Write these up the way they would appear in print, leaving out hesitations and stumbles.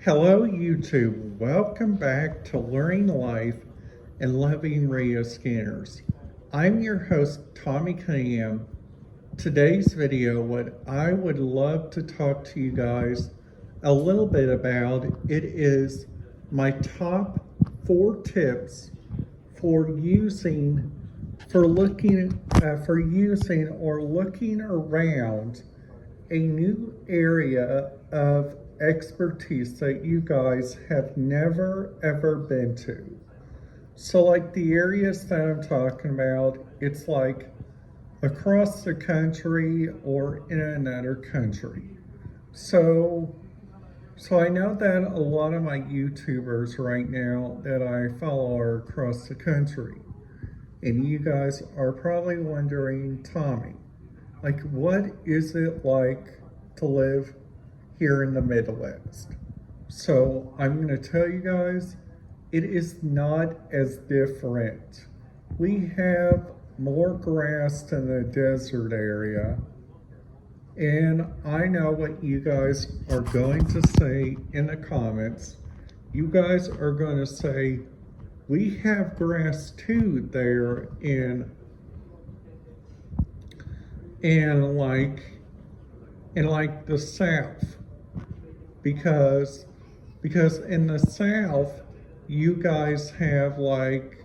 Hello, YouTube. Welcome back to Learning Life and Loving Radio Scanners. I'm your host, Tommy Cunningham. Today's video, what I would love to talk to you guys a little bit about, it is my top 4 tips for using or looking around a new area of expertise that you guys have never ever been to. So like the areas that I'm talking about, it's like across the country or in another country. So I know that a lot of my YouTubers right now that I follow are across the country. And you guys are probably wondering, Tommy, like what is it like to live here in the Midwest? So I'm going to tell you guys, it is not as different. We have more grass than the desert area. And I know what you guys are going to say in the comments. You guys are going to say, we have grass too there in like the South, because in the South you guys have like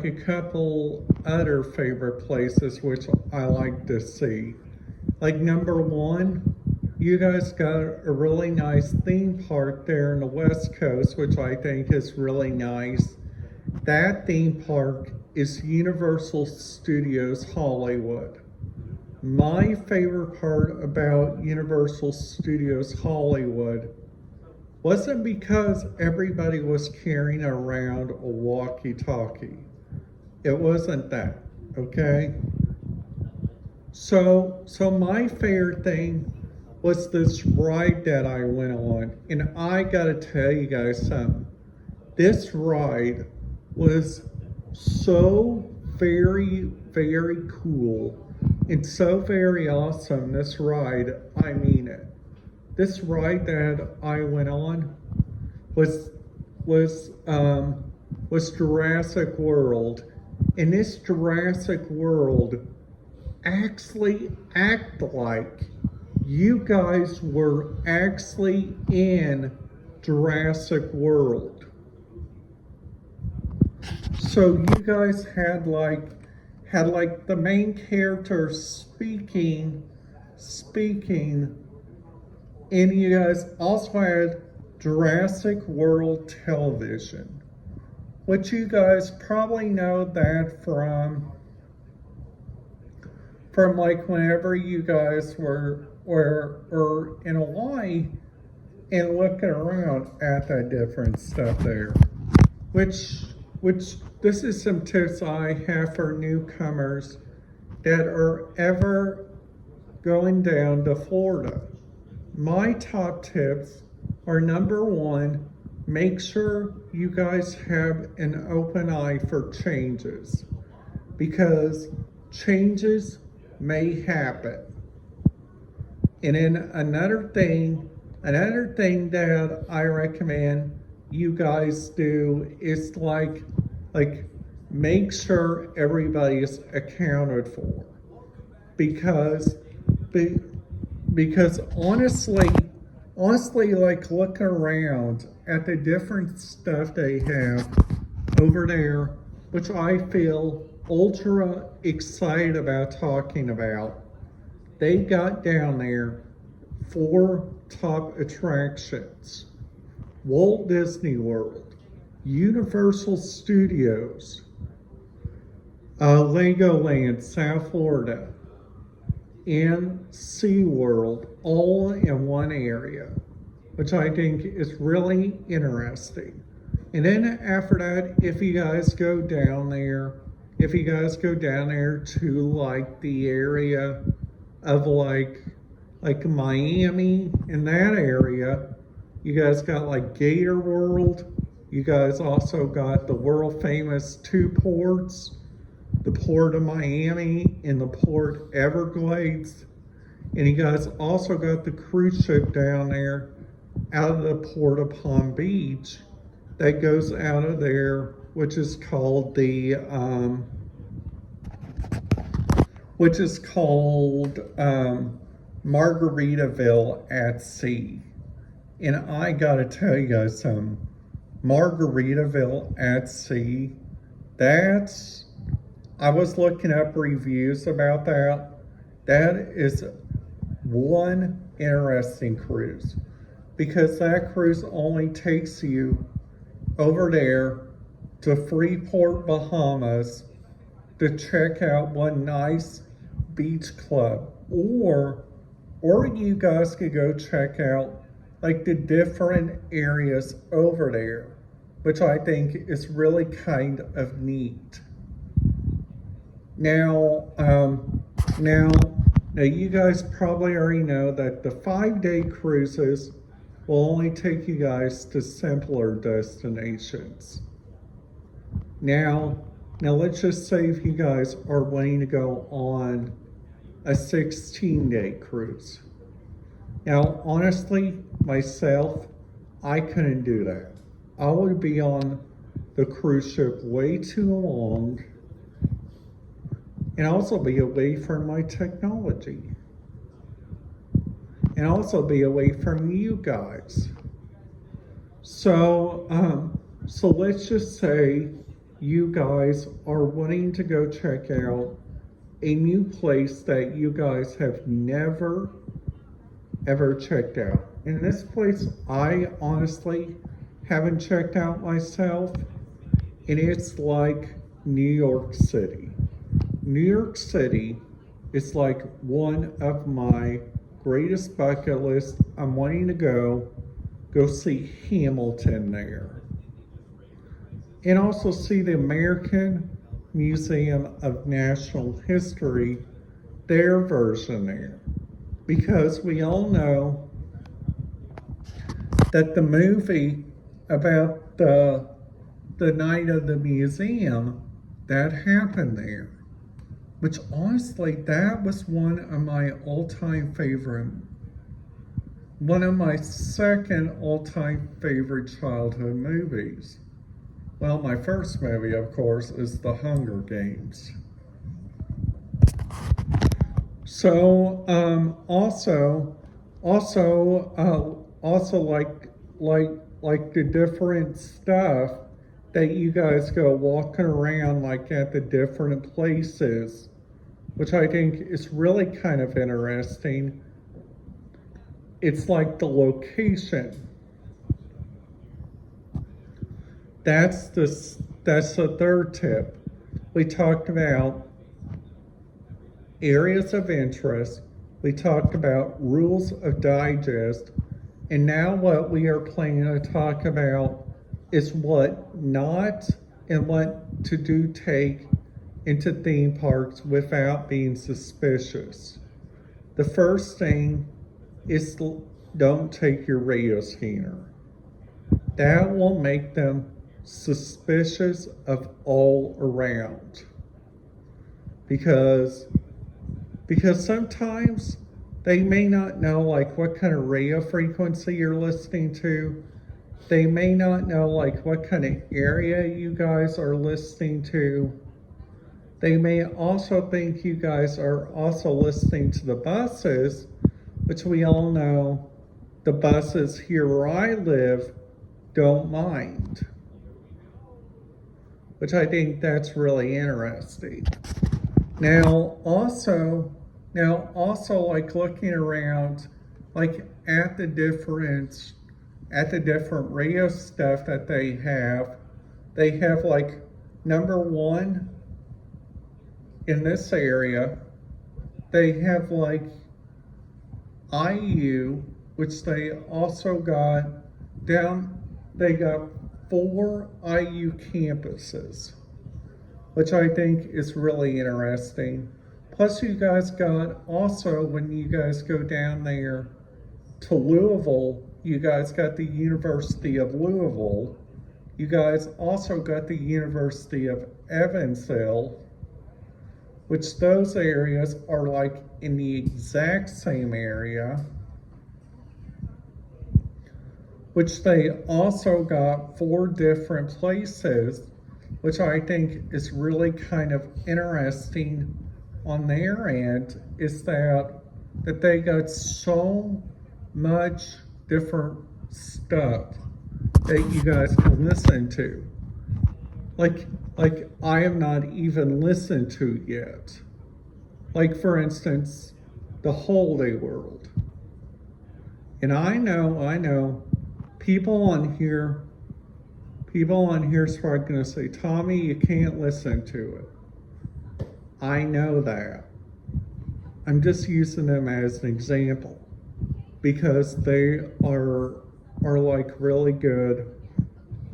a couple other favorite places which I like to see. Like number 1, you guys got a really nice theme park there in the West Coast, which I think is really nice. That theme park is Universal Studios Hollywood. My favorite part about Universal Studios Hollywood wasn't because everybody was carrying around a walkie-talkie. It wasn't that, okay? So my favorite thing was this ride that I went on. And I gotta tell you guys something. This ride was so very, very cool and so very awesome. This ride, I mean it. This ride that I went on was Jurassic World. And this Jurassic World actually acted like you guys were actually in Jurassic World. So you guys had like the main character speaking, and you guys also had Jurassic World television, which you guys probably know that from like whenever you guys were in Hawaii and looking around at that different stuff there, which this is some tips I have for newcomers that are ever going down to Florida. My top tips are number 1, make sure you guys have an open eye for changes, because changes may happen. And then another thing that I recommend you guys do is like make sure everybody is accounted for, because honestly, like looking around at the different stuff they have over there, which I feel ultra excited about talking about. They got down there 4 top attractions: Walt Disney World, Universal Studios, Legoland, South Florida, and SeaWorld, all in one area, which I think is really interesting. And then after that, if you guys go down there to like the area of like Miami, in that area, you guys got like Gator World. You guys also got the world famous 2 ports, the Port of Miami and the Port Everglades. And you guys also got the cruise ship down there out of the Port of Palm Beach that goes out of there, which is called Margaritaville at Sea. And I gotta tell you guys something, Margaritaville at Sea, I was looking up reviews about that. That is one interesting cruise, because that cruise only takes you over there to Freeport, Bahamas to check out one nice beach club, or you guys could go check out like the different areas over there, which I think is really kind of neat. Now, you guys probably already know that the 5-day cruises will only take you guys to simpler destinations. Now let's just say if you guys are wanting to go on a 16-day cruise. Now, honestly, myself, I couldn't do that. I would be on the cruise ship way too long and also be away from my technology and also be away from you guys. So let's just say you guys are wanting to go check out a new place that you guys have never ever checked out. And this place I honestly haven't checked out myself, and it's like New York City. New York City is like one of my greatest bucket lists. I'm wanting to go see Hamilton there. And also see the American Museum of Natural History, their version there. Because we all know that the movie about the night of the museum, that happened there. Which honestly, that was one of my all-time favorite, one of my second all-time favorite childhood movies. Well, my first movie, of course, is The Hunger Games. So, also like the different stuff that you guys go walking around like at the different places, which I think is really kind of interesting. It's like the location. That's the third tip. We talked about areas of interest. We talked about rules of digest. And now what we are planning to talk about is what not and what to do take into theme parks without being suspicious. The first thing is don't take your radio scanner. That will make them suspicious of all around. Because sometimes they may not know like what kind of radio frequency you're listening to. They may not know like what kind of area you guys are listening to. They may also think you guys are also listening to the buses, which we all know the buses here where I live don't mind. Which I think that's really interesting. Now also like looking around like at the different radio stuff that they have like number one in this area, they have like IU, which they also got they got 4 IU campuses, which I think is really interesting. Plus you guys got also, when you guys go down there to Louisville, you guys got the University of Louisville. You guys also got the University of Evansville. which those areas are like in the exact same area, which they also got 4 different places, which I think is really kind of interesting on their end, is that they got so much different stuff that you guys can listen to. Like I have not even listened to yet. Like, for instance, the Holiday World. And I know, people on here are probably going to say, Tommy, you can't listen to it. I know that. I'm just using them as an example because they are like really good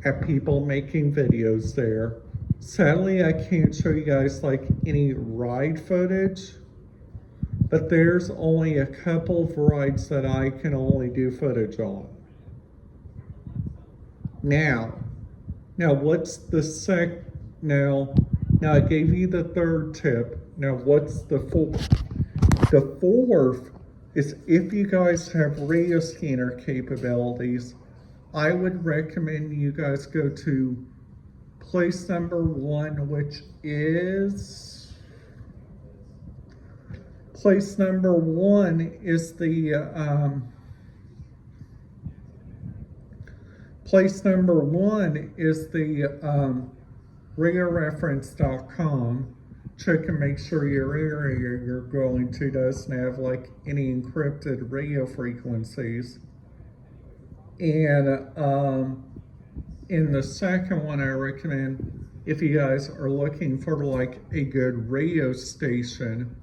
at people making videos there. Sadly, I can't show you guys like any ride footage, but there's only a couple of rides that I can only do footage on. Now what's the now I gave you the 3rd tip. Now what's the 4th? The 4th is if you guys have radio scanner capabilities, I would recommend you guys go to place number 1, which is place number 1 is the place number 1 is the radioreference.com. Check and make sure your area you're going to doesn't have like any encrypted radio frequencies. And in the second one, I recommend, if you guys are looking for like a good radio station,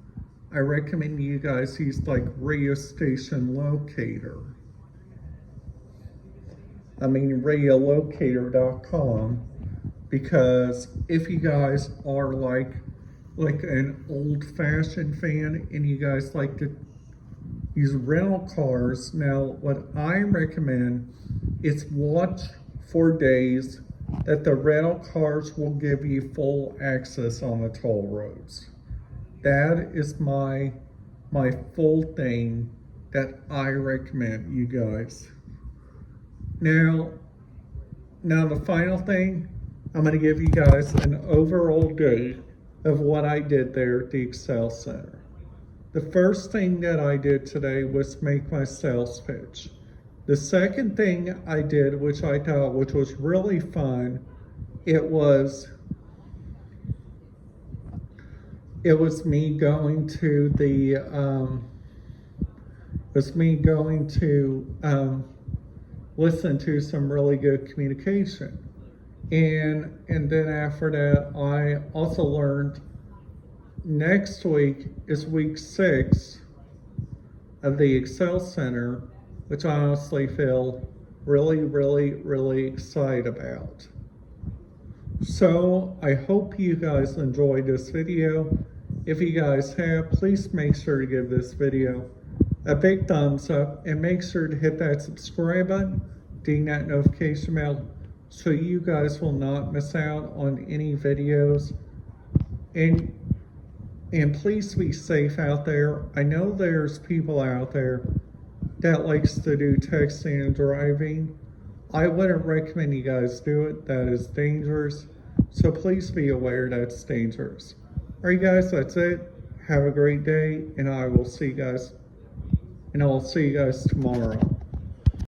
I recommend you guys use like radio station locator. I mean radiolocator.com, because if you guys are like an old-fashioned fan and you guys like to use rental cars, now what I recommend is watch for days that the rental cars will give you full access on the toll roads. That is my full thing that I recommend you guys. Now the final thing, I'm going to give you guys an overall day of what I did there at the Excel Center. The first thing that I did today was make my sales pitch. The second thing I did, which I thought which was really fun, it was me going to listen to some really good communication. And then after that, I also learned next week is week 6 of the Excel Center, which I honestly feel really excited about. So I hope you guys enjoyed this video. If you guys have, please make sure to give this video a big thumbs up and make sure to hit that subscribe button, ding that notification bell, so you guys will not miss out on any videos. And please be safe out there. I know there's people out there that likes to do texting and driving. I wouldn't recommend you guys do it. That is dangerous. So please be aware that's dangerous. All right, guys, that's it. Have a great day, and I will see you guys tomorrow.